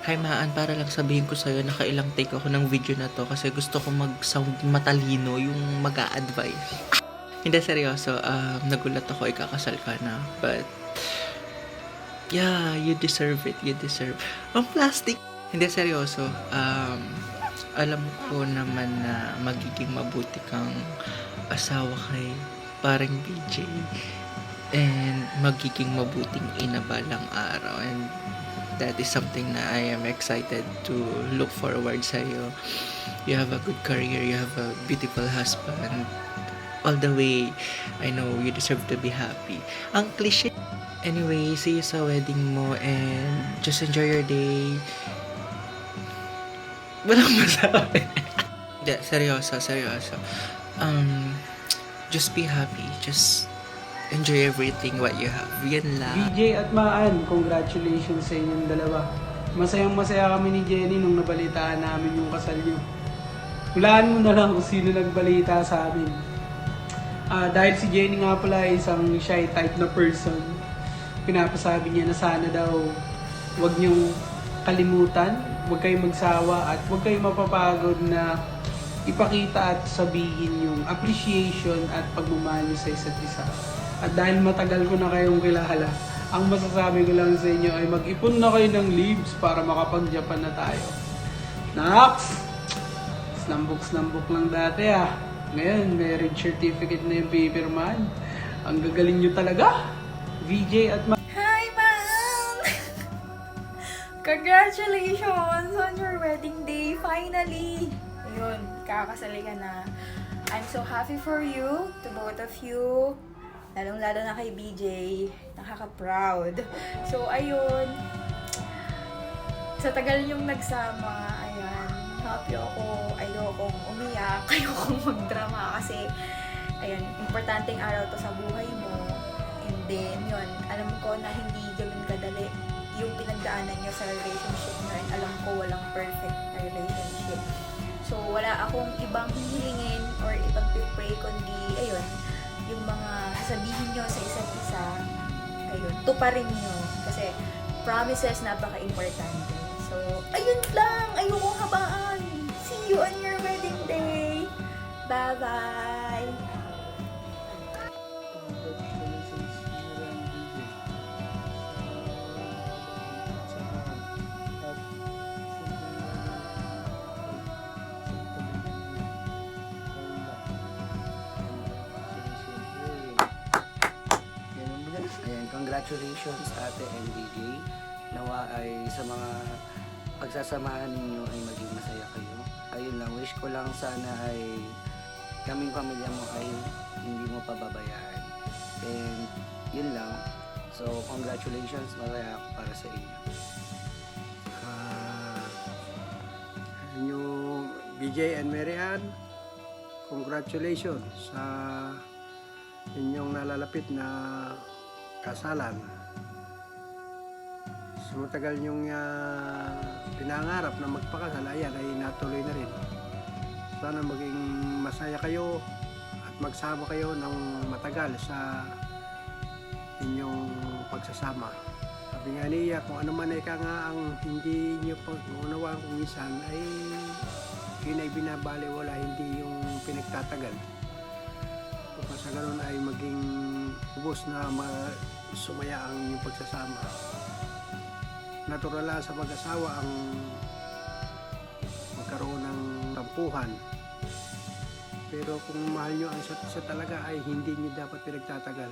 Hi Maan, para lang sabihin ko sa'yo, nakailang take ako ng video na to kasi gusto ko mag-sound matalino yung mag-a-advise. Hindi, seryoso. Nagulat ako, ikakasal ka na. But, yeah, you deserve it. You deserve. Ang plastic. Hindi, seryoso. Alam ko naman na magiging mabuti kang asawa kay parang BJ. And magiging mabuting ina balang araw. And that is something na I am excited to look forward sa'yo. You have a good career, you have a beautiful husband. All the way, I know you deserve to be happy. Ang cliche. Anyway, see you sa wedding mo and just enjoy your day. Walang masabi. Hindi, seryoso, seryoso. Just be happy. Just enjoy everything what you have. Yan lang. BJ at Maan, congratulations sa inyong dalawa. Masayang masaya kami ni Jenny nung nabalitaan namin yung kasal niyo. Hulaan mo na lang kung sino nagbalita sa amin. Dahil si Jenny nga pala ay isang shy type na person, pinapasabi niya na sana daw huwag niyong kalimutan, huwag kayong magsawa at huwag kayong mapapagod na ipakita at sabihin yung appreciation at pagmamahal niyo sa isa't isa. At dahil matagal ko na kayong kilala, ang masasabi ko lang sa inyo ay mag-ipon na kayo ng leaves para makapag-Japan na tayo. Naks! Slambok lang dati Ngayon, marriage certificate na yung pipirmahan. Ang gagaling nyo talaga! VJ at Hi, ma'am! Congratulations on your wedding day, finally! Ayun, kakasali ka na. I'm so happy for you, to both of you. Lalong-lalo na kay BJ. Nakaka-proud. So, ayun. Sa tagal niyong nagsama, ayan, happy ako. Ayokong umiyak, ayokong magdrama kasi, ayan, importanteng araw to sa buhay mo. And then, yun, alam ko na hindi ganun kadali yung pinagdaanan niyo sa relationship niyo. And alam ko walang perfect na relationship. So, wala akong ibang hihilingin or ibang pipray kundi, ayun, yung mga sasabihin nyo sa isa't isa, ayun, tuparin nyo. Kasi, promises napaka-importante. So, ayun lang! Ayokong habaan! See you on your wedding day! Bye-bye! Ayan, congratulations Ate and DJ. Nawa ay sa mga pagsasamahan ninyo ay maging masaya kayo. Ayun lang, wish ko lang sana ay kaming pamilya mo ay hindi mo pababayaan. And yun lang. So, congratulations, masaya ako para sa inyo. Yung BJ and Mary Ann, congratulations sa inyong nalalapit na kasalan. Sumatagal yung pinangarap na magpakasal, ayan ay natuloy na rin. Sana maging masaya kayo at magsama kayo ng matagal sa inyong pagsasama. Sabi nga niya, kung ano man ika nga ang hindi nyo pag-unawaan kung minsan ay yun ay binabali, wala, hindi yung pinagtatagal. Kung sa ganun ay maging ubos na sumaya ang inyong pagsasama. Natural lang sa mag-asawa ang magkaroon ng tampuhan. Pero kung mahal nyo ang isa't isa talaga ay hindi nyo dapat pinagtatagal.